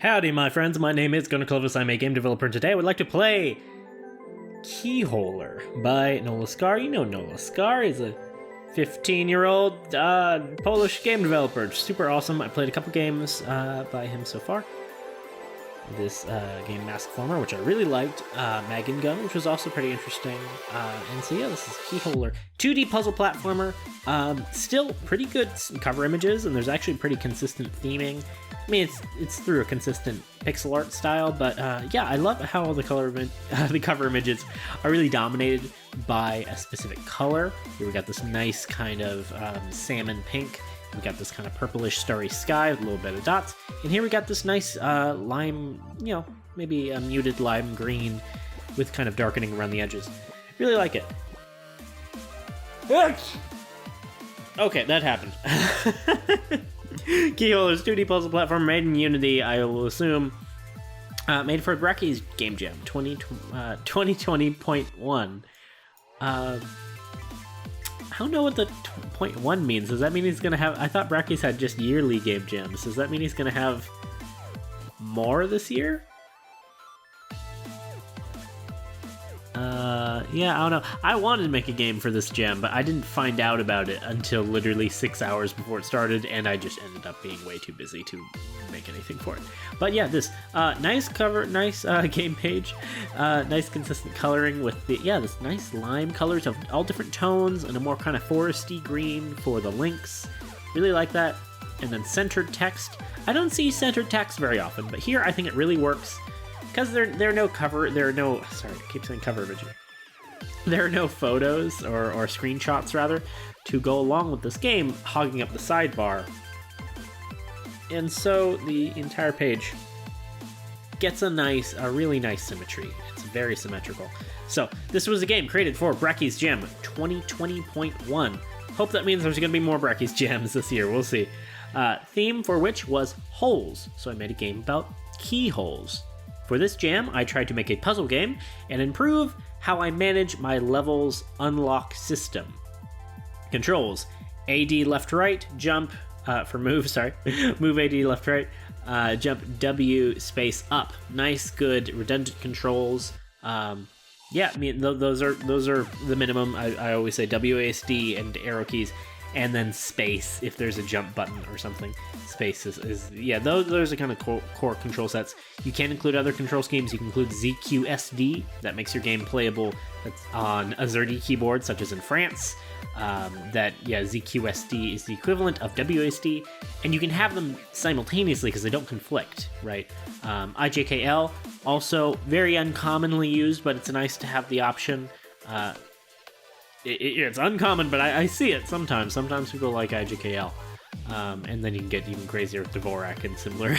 Howdy, my friends. My name is Gunnar Clovis. I'm a game developer, and today I would like to play KeyHoler by NoelOskar. You know NoelOskar is a 15-year-old Polish game developer. Super awesome. I played a couple games by him so far. This game, Mask Former, which I really liked. Mag and Gun, which was also pretty interesting. And so yeah, this is KeyHoler. 2D puzzle platformer. Still pretty good cover images, and there's actually pretty consistent theming. I mean, it's through a consistent pixel art style, but yeah, I love how the cover images are really dominated by a specific color. Here we got this nice kind of salmon pink. We got this kind of purplish starry sky with a little bit of dots. And here we got this nice lime, maybe a muted lime green with kind of darkening around the edges. Really like it. Okay, that happened. KeyHoler's 2D puzzle platform made in Unity, I will assume. Made for Brackeys Game Jam 2020.1. I don't know what the 0.1 means. Does that mean he's gonna have... I thought Brackeys had just yearly game jams. Does that mean he's gonna have more this year? Yeah, I don't know. I wanted to make a game for this jam, but I didn't find out about it until literally 6 hours before it started, and I just ended up being way too busy to make anything for it. But yeah, this nice cover, nice game page, nice consistent coloring with this nice lime colors of all different tones and a more kind of foresty green for the links. Really like that. And then centered text. I don't see centered text very often, but here I think it really works. Because there are no cover imagery. There are no photos or screenshots, rather, to go along with this game, hogging up the sidebar. And so the entire page gets a really nice symmetry. It's very symmetrical. So this was a game created for Brackeys Jam 2020.1. Hope that means there's going to be more Brackeys Jams this year. We'll see. Theme for which was holes. So I made a game about keyholes. For this jam, I tried to make a puzzle game and improve how I manage my levels unlock system. Controls: AD left right, jump for move, move AD left right, jump W space up. Nice, good, redundant controls. Yeah, I mean those are the minimum. I always say WASD and arrow keys, and then space if there's a jump button or something. Space is yeah, those are kind of core control sets. You can include other control schemes. You can include ZQSD, that makes your game playable. That's on a ZERTY keyboard, such as in France. ZQSD is the equivalent of WASD, and you can have them simultaneously because they don't conflict, right? IJKL, also very uncommonly used, but it's nice to have the option. It's uncommon, but I see it sometimes. Sometimes people like IJKL. And then you can get even crazier with Dvorak and similar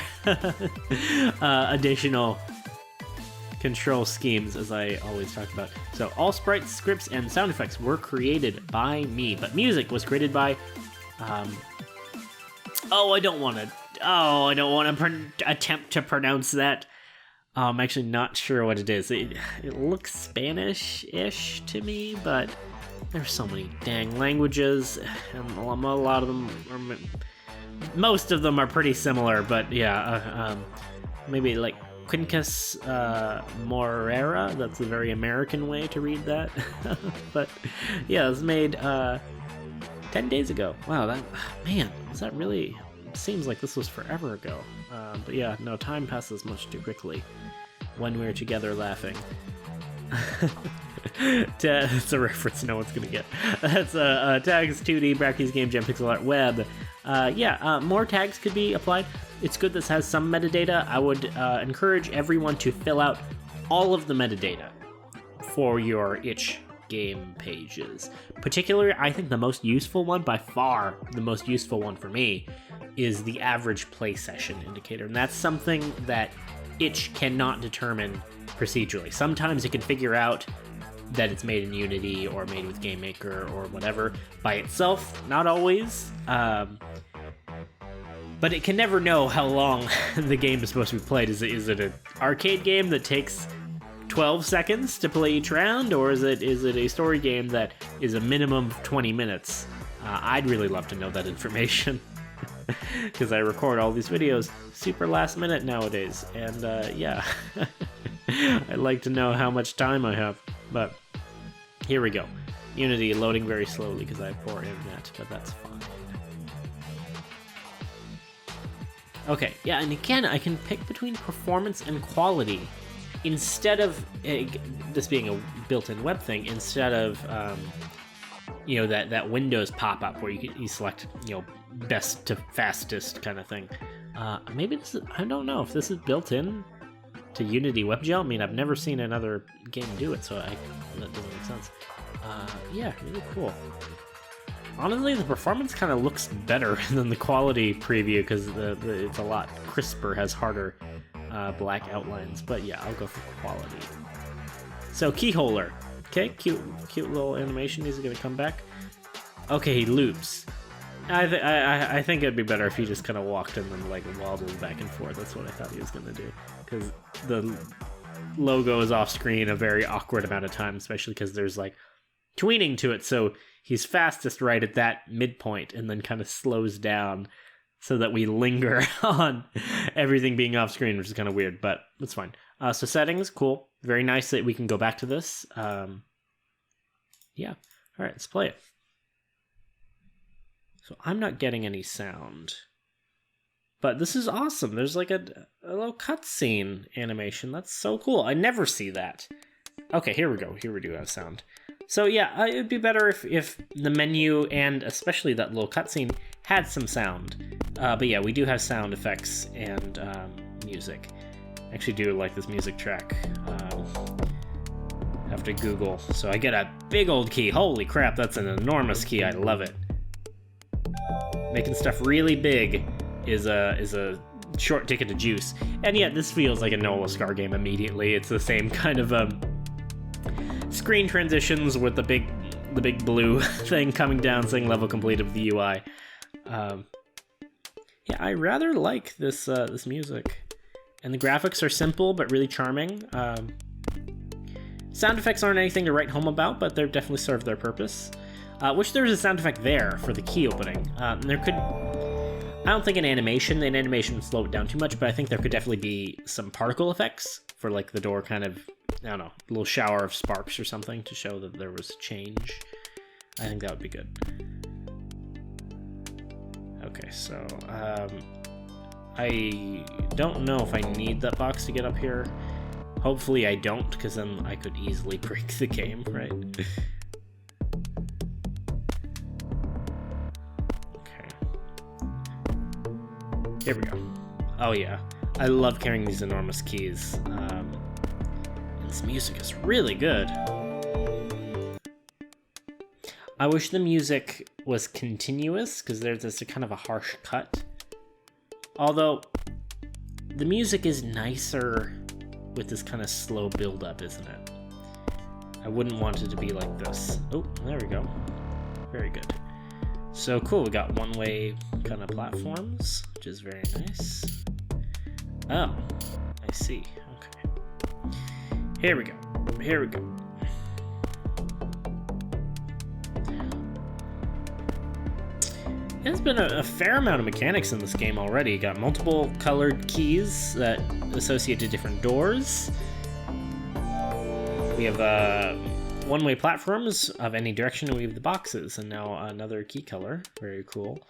additional control schemes, as I always talk about. So all sprites, scripts, and sound effects were created by me, but music was created by... I don't want to attempt to pronounce that. I'm actually not sure what it is. It looks Spanish-ish to me, but... There's so many dang languages, and a lot of them most of them are pretty similar, but yeah, maybe like Quincus Morera, that's a very American way to read that, but yeah, it was made 10 days ago. Wow, was that really, it seems like this was forever ago, but yeah, no, time passes much too quickly when we're together laughing. It's a reference no one's gonna get. That's tags 2D Brackeys Game Jam pixel art web. More tags could be applied. It's good this has some metadata. I would encourage everyone to fill out all of the metadata for your itch game pages. Particularly, I think the most useful one, by far the most useful one for me, is the average play session indicator, and that's something that itch cannot determine procedurally. Sometimes it can figure out that it's made in Unity or made with GameMaker or whatever by itself, not always, but it can never know how long the game is supposed to be played. Is it an arcade game that takes 12 seconds to play each round, or is it a story game that is a minimum of 20 minutes? I'd really love to know that information. because I record all these videos super last minute nowadays, and yeah, I'd like to know how much time I have, but here we go. Unity loading very slowly because I have poor internet, but that's fine. Okay, yeah, and again, I can pick between performance and quality instead of this being a built-in web thing. Instead of you know, that Windows pop-up where you select, you know, best to fastest kind of thing. Maybe this is, I don't know if this is built in to Unity WebGL. I mean, I've never seen another game do it, so that doesn't make sense. Yeah, really cool. Honestly, the performance kind of looks better than the quality preview because it's a lot crisper, has harder black outlines. But yeah, I'll go for quality. So KeyHoler, okay, cute little animation. He's gonna come back. Okay, he loops. I think it'd be better if he just kind of walked and then like wobbled back and forth. That's what I thought he was gonna do, because the logo is off screen a very awkward amount of time, especially because there's like tweening to it, so he's fastest right at that midpoint and then kind of slows down so that we linger on everything being off screen, which is kind of weird, but it's fine. So settings, cool. Very nice that we can go back to this. Yeah. All right, let's play it. So I'm not getting any sound, but this is awesome. There's like a little cutscene animation. That's so cool. I never see that. Okay, here we go. Here we do have sound. So yeah, it would be better if the menu and especially that little cutscene had some sound. But yeah, we do have sound effects and music. I actually do like this music track. Have to Google. So I get a big old key. Holy crap, that's an enormous key. I love it. Making stuff really big is a short ticket to juice. And yet this feels like a NoelOskar game immediately. It's the same kind of screen transitions with the big blue thing coming down saying level complete of the UI. Yeah, I rather like this this music, and the graphics are simple but really charming. Sound effects aren't anything to write home about, but they definitely serve their purpose. Wish there was a sound effect there for the key opening. There could, I don't think an animation would slow it down too much, but I think there could definitely be some particle effects for like the door kind of, I don't know, a little shower of sparks or something to show that there was change. I think that would be good. Okay, so I don't know if I need that box to get up here. Hopefully I don't, because then I could easily break the game, right? Okay. Here we go. Oh yeah, I love carrying these enormous keys. This music is really good. I wish the music was continuous, because there's this kind of a harsh cut. Although, the music is nicer with this kind of slow build-up, isn't it? I wouldn't want it to be like this. Oh, there we go. Very good. So cool, we got one-way kind of platforms, which is very nice. Oh, I see. Okay. Here we go. Here we go. There's been a fair amount of mechanics in this game already. You got multiple colored keys that associate to different doors. We have one-way platforms of any direction, and we have the boxes, and now another key color. Very cool.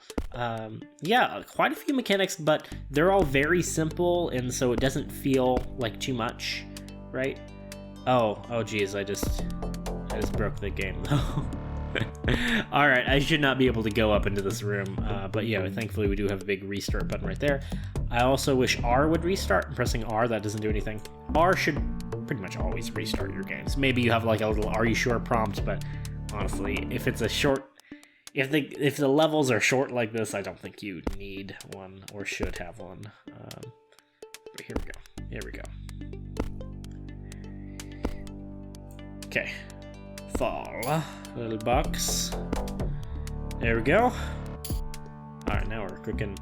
Yeah, quite a few mechanics, but they're all very simple, and so it doesn't feel like too much, right? Oh geez, I just broke the game though. Alright, I should not be able to go up into this room, but yeah, thankfully we do have a big restart button right there. I also wish R would restart. Pressing R, that doesn't do anything. R should pretty much always restart your games. Maybe you have like a little "Are you sure?" prompt, but honestly, if it's a short, if the levels are short like this, I don't think you need one or should have one. But here we go. Here we go. Okay. Fall. Little box. There we go. Alright, now we're cooking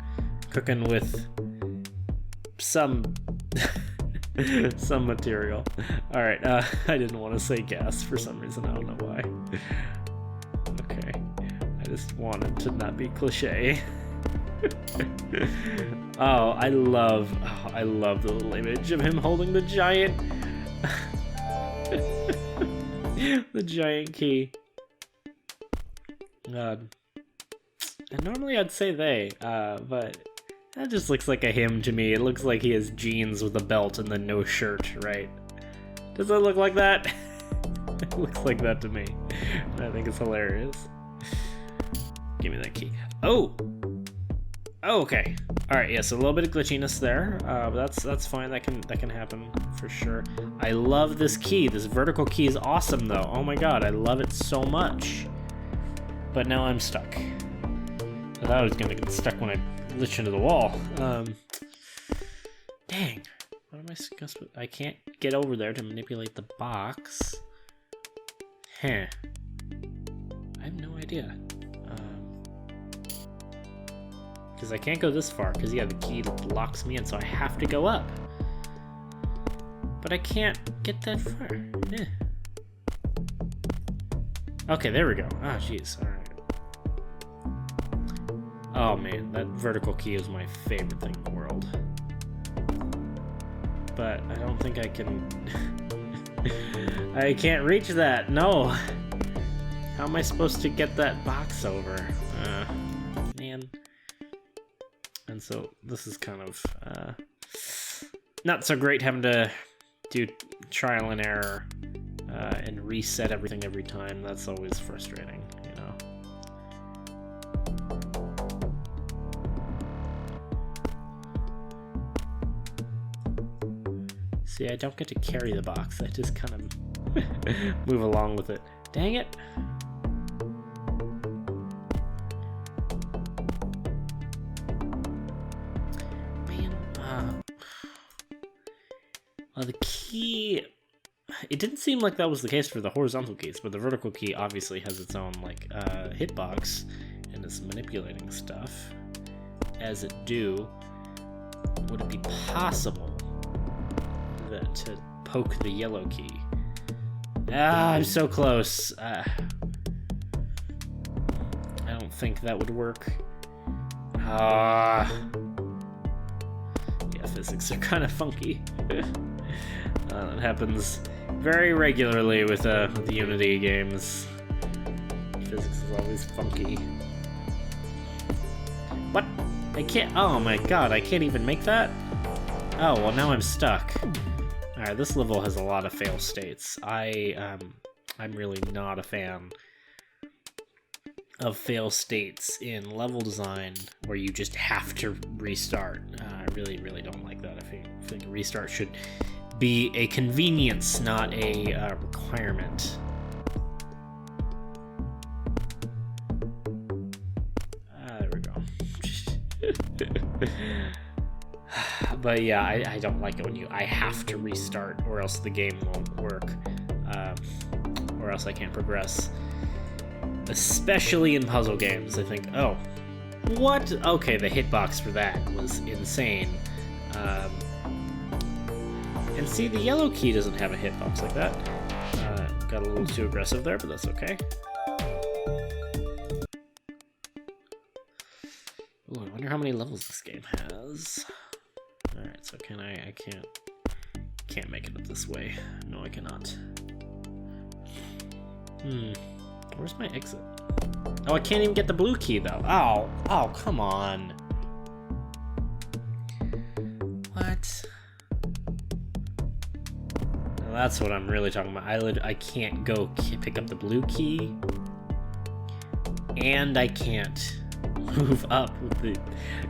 with some some material. Alright, I didn't want to say gas for some reason. I don't know why. Okay. I just wanted to not be cliche. Oh, I love the little image of him holding the giant, the giant key. God. And normally I'd say they, but that just looks like a him to me. It looks like he has jeans with a belt and then no shirt, right? Does it look like that? It looks like that to me. I think it's hilarious. Give me that key. Oh! Oh, okay. All right, yeah, so a little bit of glitchiness there, but that's fine. That can happen for sure. I love this key. This vertical key is awesome, though. Oh my god, I love it so much. But now I'm stuck. I thought I was gonna get stuck when I glitch into the wall. Dang. What am I supposed to... I can't get over there to manipulate the box. Huh. I have no idea. Because I can't go this far, because yeah, the key locks me in, so I have to go up. But I can't get that far. Eh. Okay, there we go. Ah, jeez. Alright. Oh man, that vertical key is my favorite thing in the world. But I don't think I can... I can't reach that, no! How am I supposed to get that box over? Man. And so this is kind of not so great having to do trial and error and reset everything every time. That's always frustrating, you know. See, I don't get to carry the box. I just kind of move along with it. Dang it! The key... It didn't seem like that was the case for the horizontal keys, but the vertical key obviously has its own, like, hitbox, and is manipulating stuff. As it do, would it be possible to poke the yellow key? Ah, I'm so close. I don't think that would work. Yeah, physics are kind of funky. That happens very regularly with the Unity games. Physics is always funky. What? I can't... Oh my god, I can't even make that? Oh, well now I'm stuck. Alright, this level has a lot of fail states. I'm really not a fan of fail states in level design where you just have to restart. I really, really don't like that. I think a restart should be a convenience, not a requirement. There we go. But yeah, I don't like it when I have to restart or else the game won't work, or else I can't progress. Especially in puzzle games, I think, oh, what? Okay, the hitbox for that was insane. And see, the yellow key doesn't have a hitbox like that. Got a little too aggressive there, but that's okay. Ooh, I wonder how many levels this game has. Alright, so I can't make it up this way. No, I cannot. Where's my exit? Oh, I can't even get the blue key, though. Oh, come on. What? Now that's what I'm really talking about. I can't go pick up the blue key. And I can't move up with the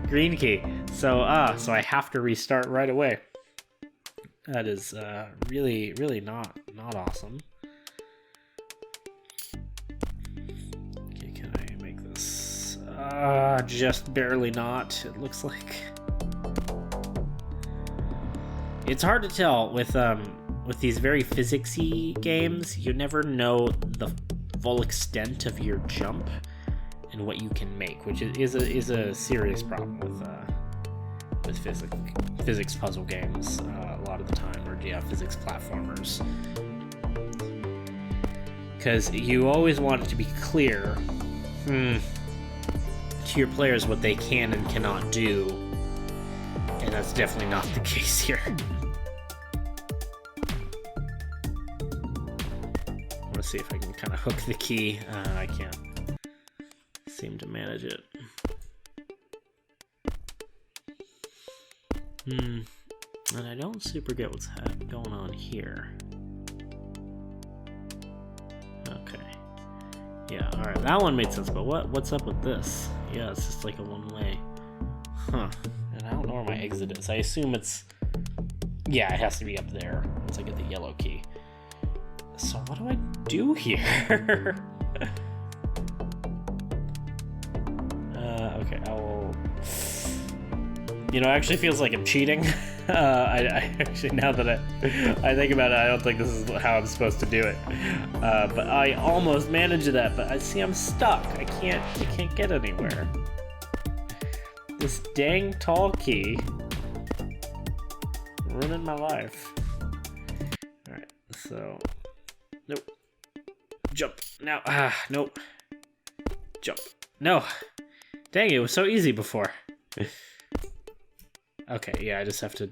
green key. So I have to restart right away. That is really, really not awesome. Okay, can I make this? Just barely not. It looks like it's hard to tell with these very physicsy games. You never know the full extent of your jump and what you can make, which is a serious problem with physics puzzle games a lot of the time, or physics platformers, because you always want it to be clear. to your players what they can and cannot do, and that's definitely not the case here. I want to see if I can kind of hook the key. I can't seem to manage it. And I don't super get what's going on here. Okay. Yeah, alright, that one made sense, but what's up with this? Yeah, it's just like a one-way. Huh. And I don't know where my exit is. I assume it's... Yeah, it has to be up there once I get the yellow key. So what do I do here? Okay, I will... You know, it actually feels like I'm cheating. I actually, now that I think about it, I don't think this is how I'm supposed to do it. But I almost managed that, but I see I'm stuck. I can't get anywhere. This dang tall key ruining my life. Alright, so... Nope. Jump. Now. Nope. Jump. No. Dang, it was so easy before. Okay, yeah, I just have to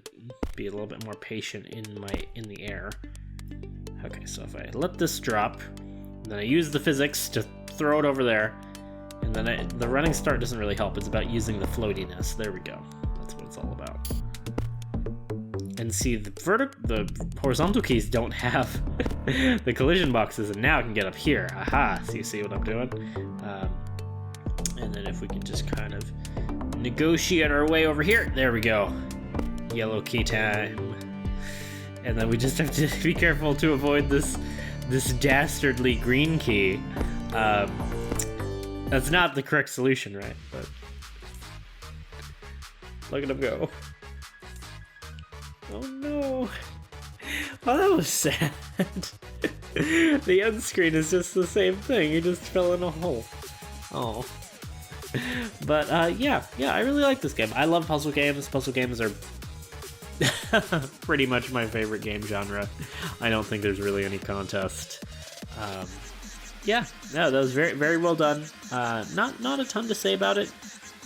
be a little bit more patient in the air. Okay, so if I let this drop, then I use the physics to throw it over there, and then the running start doesn't really help. It's about using the floatiness. There we go. That's what it's all about. And see, the horizontal keys don't have the collision boxes, and now I can get up here. Aha! So you see what I'm doing? And then if we can just kind of negotiate our way over here. There we go. Yellow key time. And then we just have to be careful to avoid this dastardly green key. That's not the correct solution, right? But look at him go. Oh no. Oh, that was sad. The end screen is just the same thing. He just fell in a hole. Oh. But yeah, I really like this game. I love puzzle games. Puzzle games are pretty much my favorite game genre. I don't think there's really any contest. Yeah, no, that was very, very well done. Not a ton to say about it.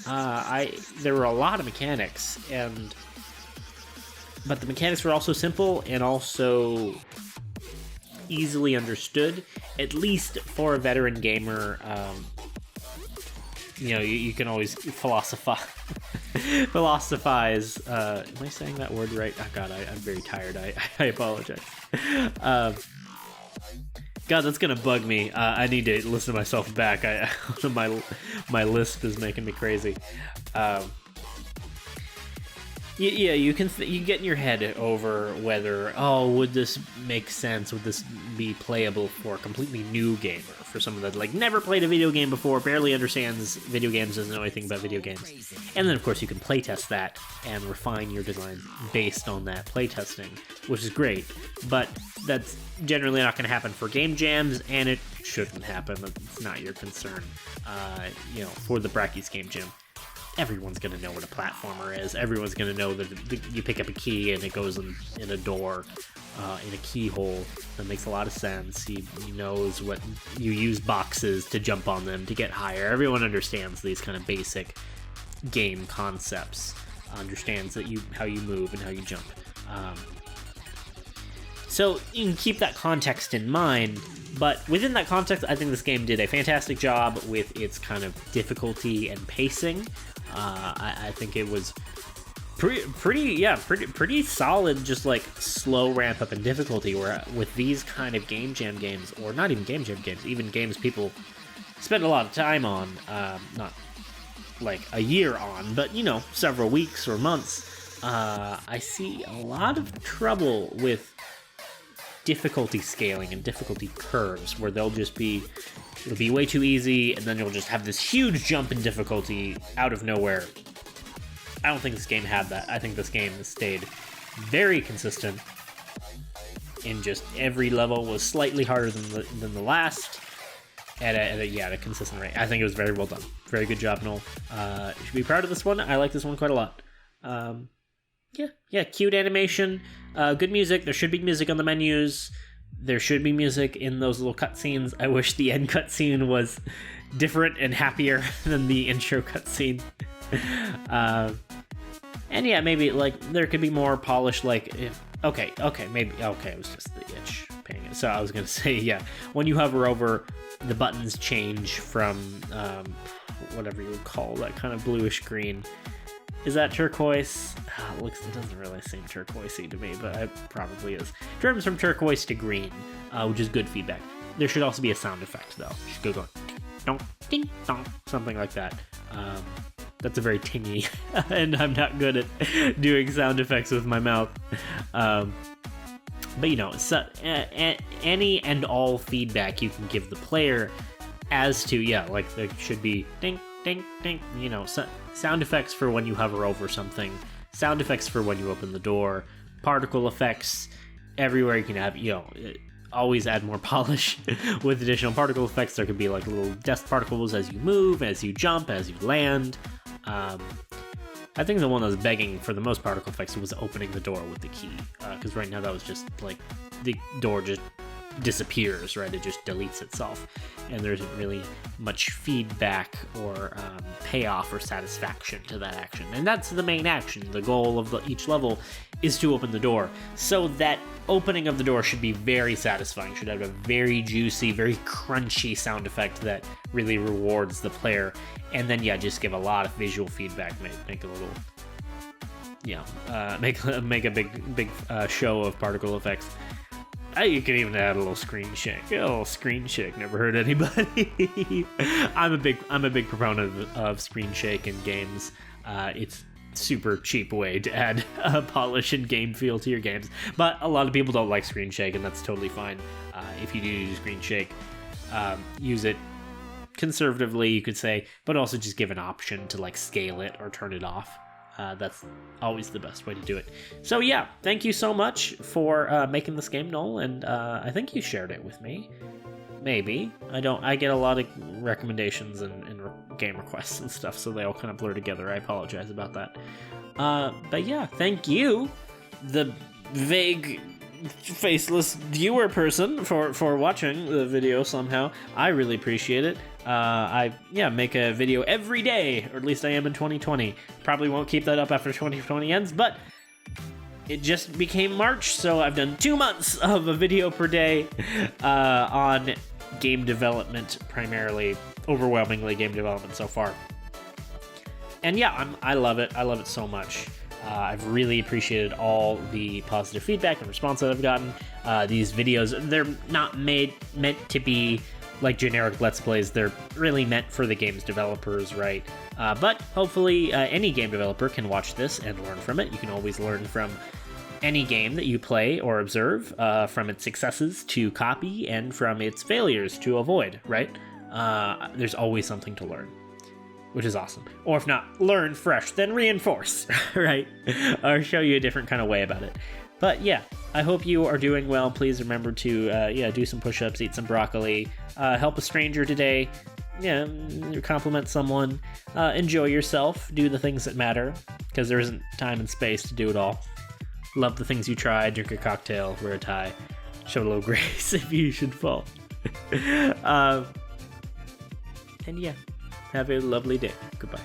There were a lot of mechanics, but the mechanics were also simple and also easily understood, at least for a veteran gamer. You know, you can always philosophize. Am I saying that word right? Oh God, I'm very tired. I apologize. God, that's gonna bug me. I need to listen to myself back. My lisp is making me crazy. Yeah, you get in your head over whether, would this make sense? Would this be playable for a completely new gamer? For someone that like never played a video game before, barely understands video games, doesn't know anything about video games. And then of course you can playtest that and refine your design based on that playtesting, which is great. But that's generally not going to happen for game jams, and it shouldn't happen. It's not your concern. You know, for the Brackeys Game Jam, everyone's going to know what a platformer is. Everyone's going to know that you pick up a key and it goes in a door, in a keyhole. That makes a lot of sense. He knows what you use boxes to jump on them to get higher. Everyone understands these kind of basic game concepts. Understands that how you move and how you jump. So you can keep that context in mind, but within that context, I think this game did a fantastic job with its kind of difficulty and pacing. I think it was pretty solid, just like slow ramp up in difficulty, where with these kind of game jam games, or not even game jam games, even games people spend a lot of time on, not like a year on, but you know, several weeks or months, I see a lot of trouble with difficulty scaling and difficulty curves, where it'll be way too easy, and then you'll just have this huge jump in difficulty out of nowhere. I don't think this game had that. I think this game stayed very consistent in just every level was slightly harder than the last at a consistent rate. I think it was very well done. Very good job, Noel. You should be proud of this one. I like this one quite a lot. Yeah, cute animation, good music. There should be music on the menus. There should be music in those little cutscenes. I wish the end cutscene was different and happier than the intro cutscene. And yeah, maybe like there could be more polished, like if maybe it was just the itch paying it. So I was gonna say, yeah, when you hover over, the buttons change from whatever you would call that kind of bluish green. Is that turquoise? It doesn't really seem turquoisey to me, but it probably is. Turns from turquoise to green, which is good feedback. There should also be a sound effect, though. You should go going ding, ding, dong, something like that. That's a very tingy, and I'm not good at doing sound effects with my mouth. But you know, any and all feedback you can give the player as to, like there should be ding, ding, ding, you know, sound effects for when you hover over something, sound effects for when you open the door, particle effects everywhere you can have, always add more polish with additional particle effects. There could be like little dust particles as you move, as you jump, as you land. I think the one that was begging for the most particle effects was opening the door with the key, because right now that was just like the door just disappears, right? It just deletes itself, and there isn't really much feedback or payoff or satisfaction to that action. And that's the main action. The goal of each level is to open the door, so that opening of the door should be very satisfying, should have a very juicy, very crunchy sound effect that really rewards the player. And then just give a lot of visual feedback, make a little make a big show of particle effects. You can even add a little screen shake. Never hurt anybody. I'm a big proponent of screen shake in games. It's super cheap way to add polish and game feel to your games. But a lot of people don't like screen shake, and that's totally fine. If you do use screen shake, use it conservatively, you could say, but also just give an option to like scale it or turn it off. That's always the best way to do it. So yeah, thank you so much for making this game, Noel, and I think you shared it with me. Maybe. I get a lot of recommendations and game requests and stuff, so they all kind of blur together. I apologize about that. But yeah, thank you, the vague, faceless viewer person, for watching the video somehow. I really appreciate it. I make a video every day, or at least I am in 2020. Probably won't keep that up after 2020 ends, but it just became March, so I've done 2 months of a video per day on game development, primarily, overwhelmingly game development so far. And I love it. I love it so much. I've really appreciated all the positive feedback and response that I've gotten. These videos, they're not meant to be like generic Let's Plays. They're really meant for the game's developers, right? But hopefully any game developer can watch this and learn from it. You can always learn from any game that you play or observe, from its successes to copy and from its failures to avoid, right? There's always something to learn, which is awesome. Or if not, learn fresh, then reinforce, right? Or show you a different kind of way about it. But yeah, I hope you are doing well. Please remember to do some push-ups, eat some broccoli, help a stranger today, compliment someone, enjoy yourself, do the things that matter, because there isn't time and space to do it all. Love the things you try, drink a cocktail, wear a tie, show a little grace if you should fall. And have a lovely day. Goodbye.